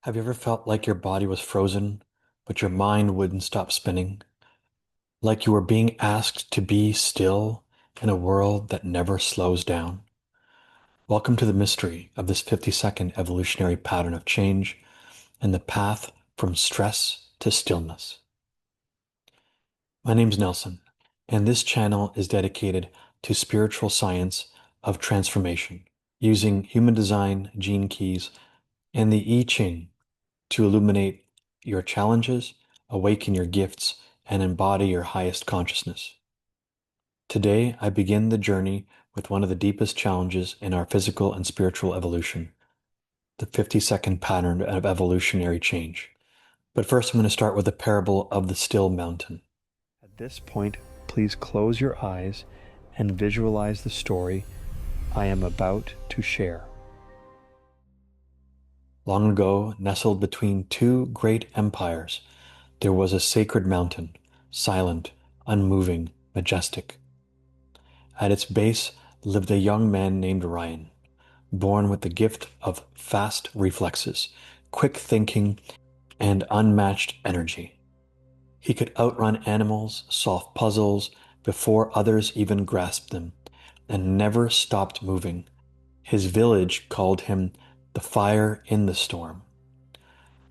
Have you ever felt like your body was frozen, but your mind wouldn't stop spinning? Like you were being asked to be still in a world that never slows down? Welcome to the mystery of this 50-second evolutionary pattern of change and the path from stress to stillness. My name's Nelson, and this channel is dedicated to spiritual science of transformation, using human design, gene keys, and the I Ching to illuminate your challenges, awaken your gifts, and embody your highest consciousness. Today, I begin the journey with one of the deepest challenges in our physical and spiritual evolution, the 50-second pattern of evolutionary change. But first, I'm going to start with the parable of the still mountain. At this point, please close your eyes and visualize the story I am about to share. Long ago, nestled between two great empires, there was a sacred mountain, silent, unmoving, majestic. At its base lived a young man named Ryan, born with the gift of fast reflexes, quick thinking, and unmatched energy. He could outrun animals, solve puzzles before others even grasped them, and never stopped moving. His village called him the fire in the storm.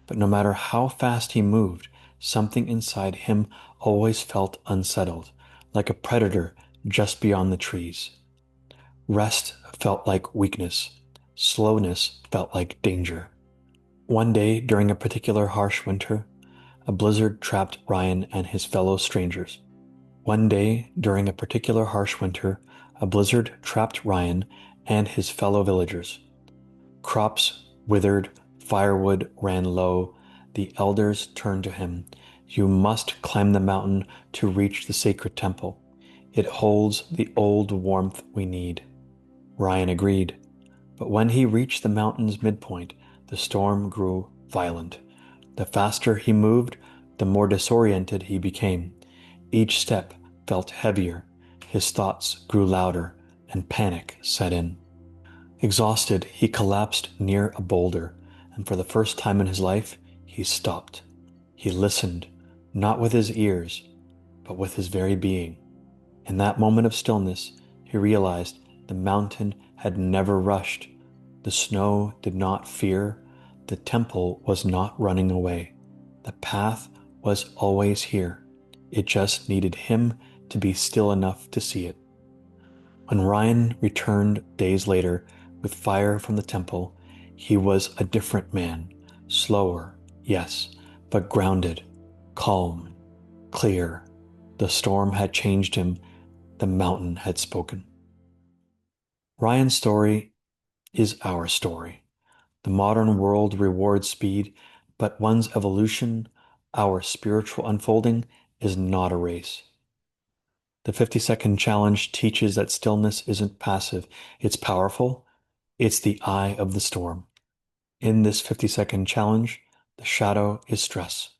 But no matter how fast he moved, something inside him always felt unsettled, like a predator just beyond the trees. Rest felt like weakness. Slowness felt like danger. One day, during a particular harsh winter, a blizzard trapped Ryan and his fellow strangers. One day, during a particular harsh winter, a blizzard trapped Ryan and his fellow villagers. Crops withered, firewood ran low. The elders turned to him. You must climb the mountain to reach the sacred temple. It holds the old warmth we need. Ryan agreed. But when he reached the mountain's midpoint, the storm grew violent. The faster he moved, the more disoriented he became. Each step felt heavier. His thoughts grew louder, and panic set in. Exhausted, he collapsed near a boulder, and for the first time in his life, he stopped. He listened, not with his ears, but with his very being. In that moment of stillness, he realized the mountain had never rushed. The snow did not fear. The temple was not running away. The path was always here. It just needed him to be still enough to see it. When Ryan returned days later with fire from the temple, he was a different man, slower, yes, but grounded, calm, clear. The storm had changed him. The mountain had spoken. Ryan's story is our story. The modern world rewards speed, but one's evolution, our spiritual unfolding, is not a race. The 50-second challenge teaches that stillness isn't passive, it's powerful. It's the eye of the storm. In this 50-second challenge, the shadow is stress.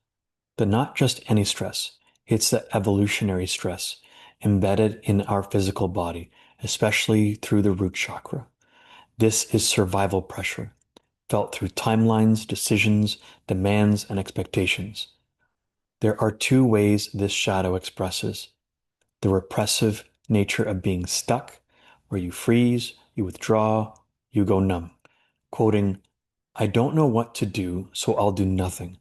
But not just any stress, it's the evolutionary stress embedded in our physical body, especially through the root chakra. This is survival pressure, felt through timelines, decisions, demands, and expectations. There are two ways this shadow expresses: the repressive nature of being stuck, where you freeze, you withdraw, you go numb, quoting, "I don't know what to do, so I'll do nothing."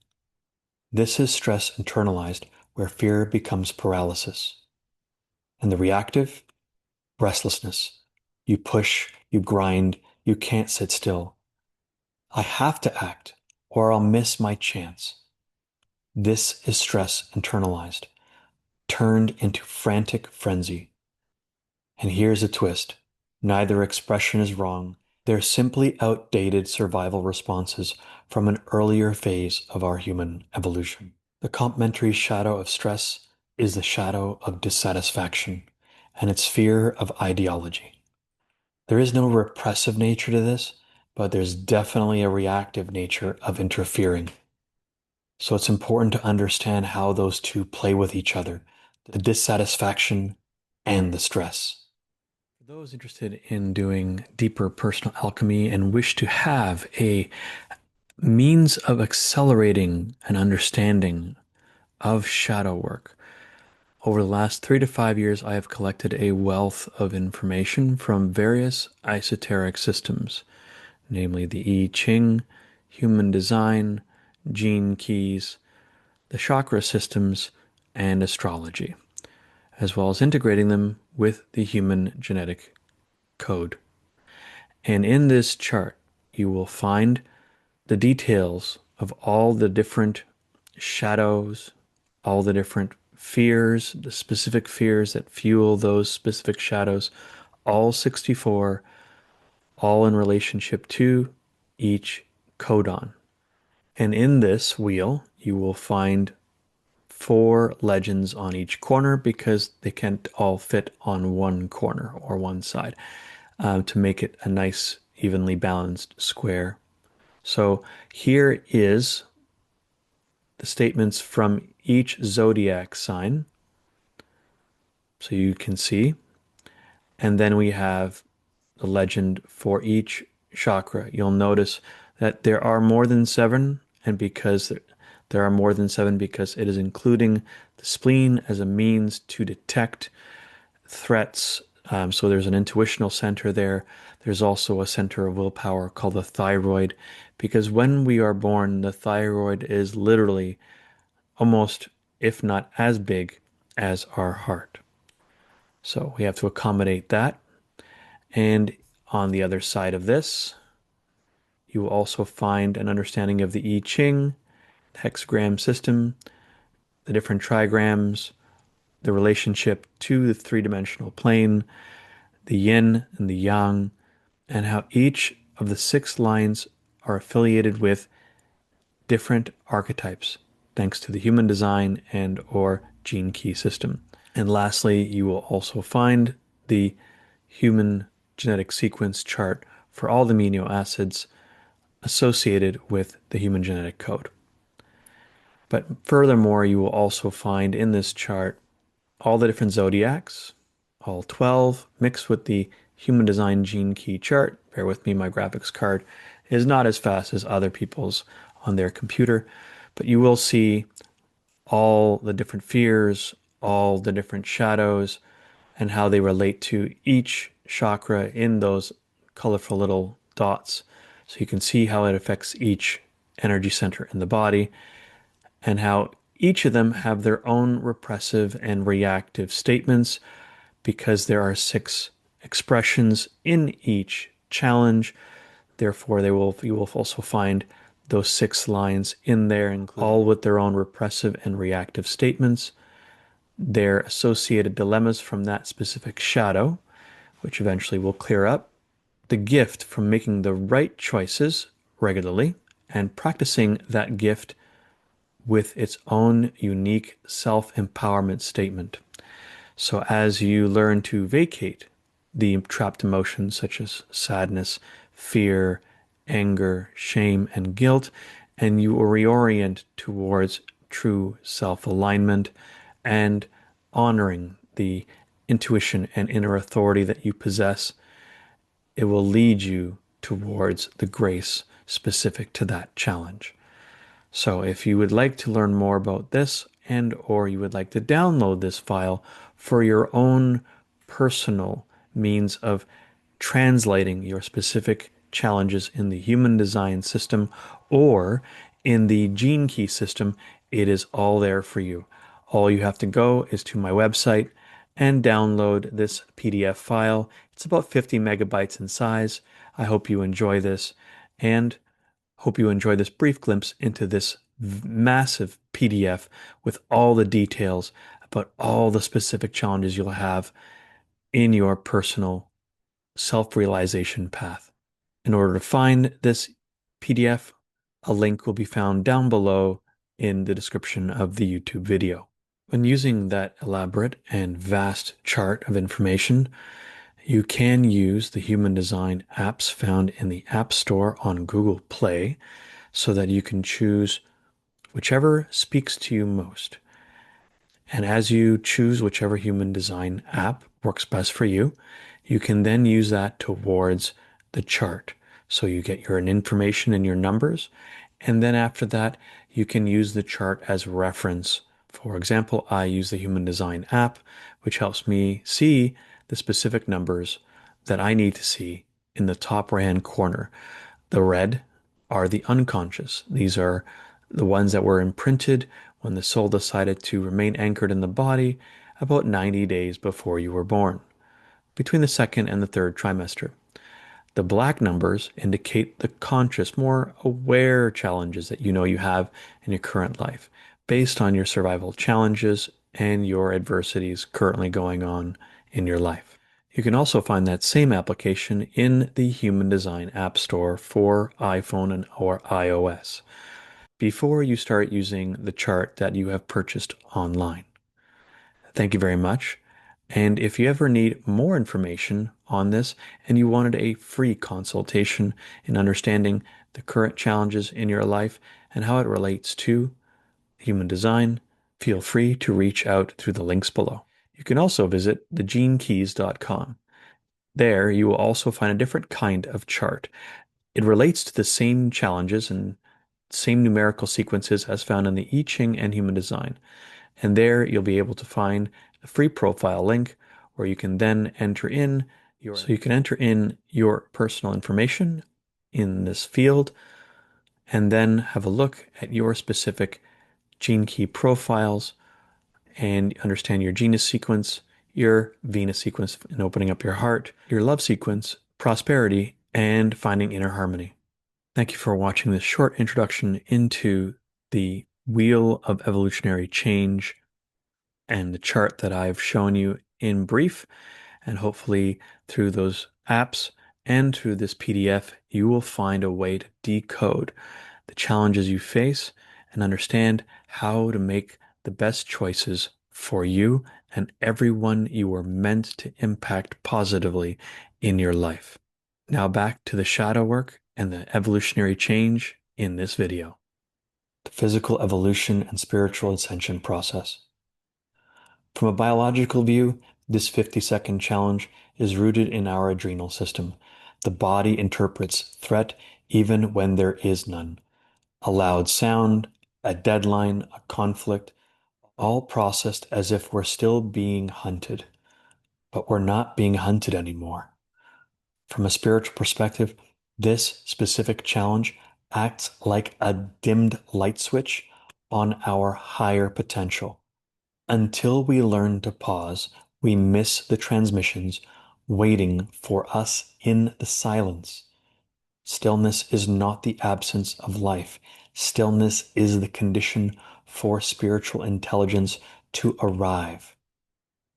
This is stress internalized, where fear becomes paralysis. And the reactive, restlessness. You push, you grind, you can't sit still. I have to act, or I'll miss my chance. This is stress internalized, turned into frantic frenzy. And here's a twist. Neither expression is wrong. They're simply outdated survival responses from an earlier phase of our human evolution. The complementary shadow of stress is the shadow of dissatisfaction and its fear of ideology. There is no repressive nature to this, but there's definitely a reactive nature of interfering. So it's important to understand how those two play with each other, the dissatisfaction and the stress. For those interested in doing deeper personal alchemy and wish to have a means of accelerating an understanding of shadow work. Over the last 3 to 5 years, I have collected a wealth of information from various esoteric systems, namely the I Ching, human design, gene keys, the chakra systems, and astrology, as well as integrating them with the human genetic code. And in this chart, you will find the details of all the different shadows, all the different fears, the specific fears that fuel those specific shadows, all 64, all in relationship to each codon. And in this wheel, you will find 4 legends on each corner because they can't all fit on one corner or one side to make it a nice, evenly balanced square. So here is the statements from each zodiac sign, so you can see. And then we have the legend for each chakra. You'll notice that there are more than 7, and because there are more than 7, because it is including the spleen as a means to detect threats. So there's an intuitional center there. There's also a center of willpower called the thyroid, because when we are born, the thyroid is literally almost, if not as big as our heart. So we have to accommodate that. And on the other side of this, you will also find an understanding of the I Ching, hexagram system, the different trigrams, the relationship to the three-dimensional plane, the yin and the yang, and how each of the 6 lines are affiliated with different archetypes, thanks to the human design and or gene key system. And lastly, you will also find the human genetic sequence chart for all the amino acids associated with the human genetic code. But furthermore, you will also find in this chart all the different zodiacs, all 12, mixed with the human design gene key chart. Bear with me, my graphics card is not as fast as other people's on their computer, but you will see all the different fears, all the different shadows, and how they relate to each chakra in those colorful little dots. So you can see how it affects each energy center in the body and how each of them have their own repressive and reactive statements because there are 6 expressions in each challenge. Therefore, you will also find those 6 lines in there, all with their own repressive and reactive statements, their associated dilemmas from that specific shadow, which eventually will clear up, the gift from making the right choices regularly and practicing that gift with its own unique self-empowerment statement. So as you learn to vacate the trapped emotions such as sadness, fear, anger, shame, and guilt, and you will reorient towards true self-alignment and honoring the intuition and inner authority that you possess, it will lead you towards the grace specific to that challenge. So if you would like to learn more about this and or you would like to download this file for your own personal means of translating your specific challenges in the human design system or in the gene key system, it is all there for you. All you have to go is to my website and download this PDF file. It's about 50 megabytes in size. I hope you enjoy this and hope you enjoy this brief glimpse into this massive PDF with all the details about all the specific challenges you'll have in your personal self-realization path. In order to find this PDF, a link will be found down below in the description of the YouTube video. When using that elaborate and vast chart of information, you can use the human design apps found in the App Store on Google Play so that you can choose whichever speaks to you most. And as you choose whichever human design app works best for you, you can then use that towards the chart. So you get your information and your numbers, And then after that, you can use the chart as reference. For example, I use the Human Design app, which helps me see the specific numbers that I need to see in the top right-hand corner. The red are the unconscious. These are the ones that were imprinted when the soul decided to remain anchored in the body about 90 days before you were born, between the second and the third trimester. The black numbers indicate the conscious, more aware challenges that you know you have in your current life, based on your survival challenges and your adversities currently going on in your life. You can also find that same application in the Human Design App Store for iPhone and or iOS before you start using the chart that you have purchased online. Thank you very much. And if you ever need more information on this and you wanted a free consultation in understanding the current challenges in your life and how it relates to human design, feel free to reach out through the links below. You can also visit thegenekeys.com. There, you will also find a different kind of chart. It relates to the same challenges and same numerical sequences as found in the I Ching and Human Design. And there you'll be able to find a free profile link where you can then enter in your personal information in this field and then have a look at your specific gene key profiles and understand your genus sequence, your Venus sequence in opening up your heart, your love sequence, prosperity, and finding inner harmony. Thank you for watching this short introduction into the Wheel of Evolutionary Change and the chart that I've shown you in brief. And hopefully through those apps and through this PDF, you will find a way to decode the challenges you face and understand how to make the best choices for you and everyone you were meant to impact positively in your life. Now back to the shadow work and the evolutionary change in this video. The physical evolution and spiritual ascension process. From a biological view, this 50-second challenge is rooted in our adrenal system. The body interprets threat even when there is none. A loud sound, a deadline, a conflict, all processed as if we're still being hunted. But we're not being hunted anymore. From a spiritual perspective, this specific challenge acts like a dimmed light switch on our higher potential. Until we learn to pause, we miss the transmissions waiting for us in the silence. Stillness is not the absence of life. Stillness is the condition for spiritual intelligence to arrive.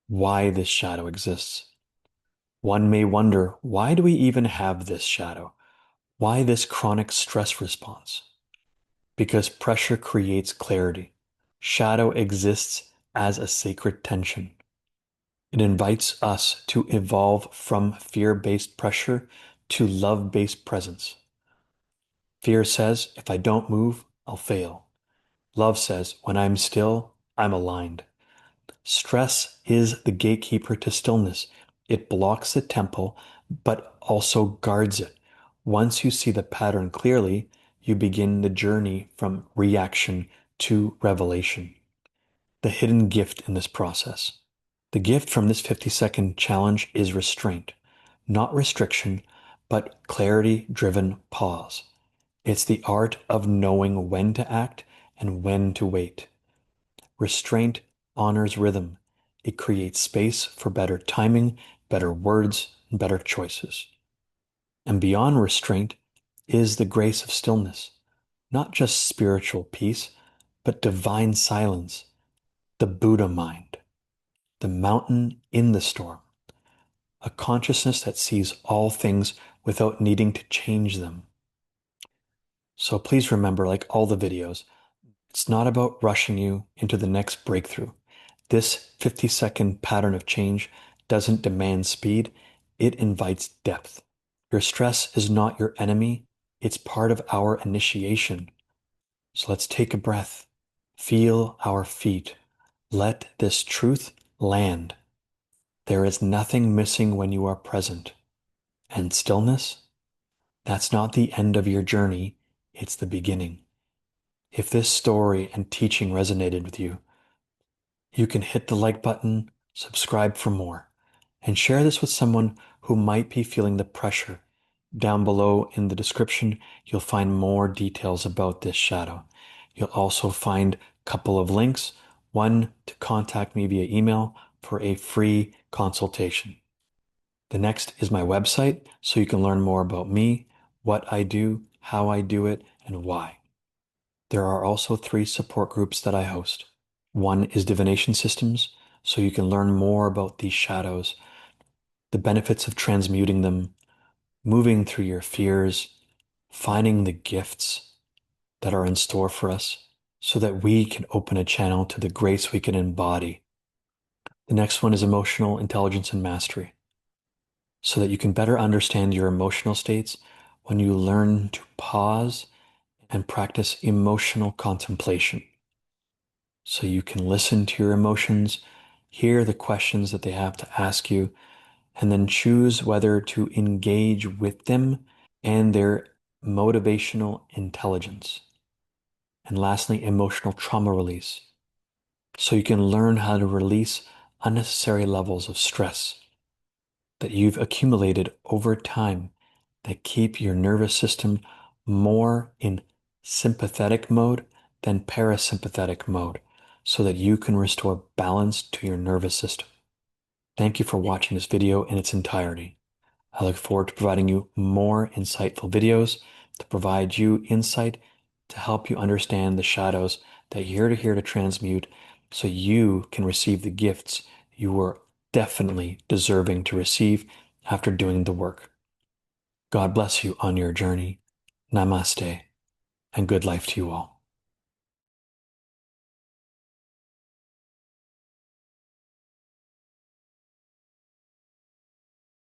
Why this shadow exists. One may wonder, why do we even have this shadow? Why this chronic stress response? Because pressure creates clarity. Shadow exists as a sacred tension. It invites us to evolve from fear-based pressure to love-based presence. Fear says, if I don't move, I'll fail. Love says, when I'm still, I'm aligned. Stress is the gatekeeper to stillness. It blocks the temple, but also guards it. Once you see the pattern clearly, you begin the journey from reaction to revelation. The hidden gift in this process. The gift from this 50-second challenge is restraint, not restriction, but clarity-driven pause. It's the art of knowing when to act and when to wait. Restraint honors rhythm. It creates space for better timing, better words, and better choices. And beyond restraint is the grace of stillness, not just spiritual peace, but divine silence, the Buddha mind, the mountain in the storm, a consciousness that sees all things without needing to change them. So please remember, like all the videos, it's not about rushing you into the next breakthrough. This 50-second pattern of change doesn't demand speed, it invites depth. Your stress is not your enemy, it's part of our initiation. So let's take a breath, feel our feet. Let this truth land. There is nothing missing when you are present. And stillness? That's not the end of your journey, it's the beginning. If this story and teaching resonated with you, you can hit the like button, subscribe for more, and share this with someone who might be feeling the pressure. Down below in the description, you'll find more details about this shadow. You'll also find a couple of links, one to contact me via email for a free consultation. The next is my website, so you can learn more about me, what I do, how I do it, and why. There are also 3 support groups that I host. One is divination systems, so you can learn more about these shadows, the benefits of transmuting them, moving through your fears, finding the gifts that are in store for us so that we can open a channel to the grace we can embody. The next one is emotional intelligence and mastery, so that you can better understand your emotional states when you learn to pause and practice emotional contemplation. So you can listen to your emotions, hear the questions that they have to ask you, and then choose whether to engage with them and their motivational intelligence. And lastly, emotional trauma release. So you can learn how to release unnecessary levels of stress that you've accumulated over time that keep your nervous system more in sympathetic mode than parasympathetic mode so that you can restore balance to your nervous system. Thank you for watching this video in its entirety. I look forward to providing you more insightful videos to provide you insight to help you understand the shadows that you're here to transmute so you can receive the gifts you were definitely deserving to receive after doing the work. God bless you on your journey. Namaste, and good life to you all.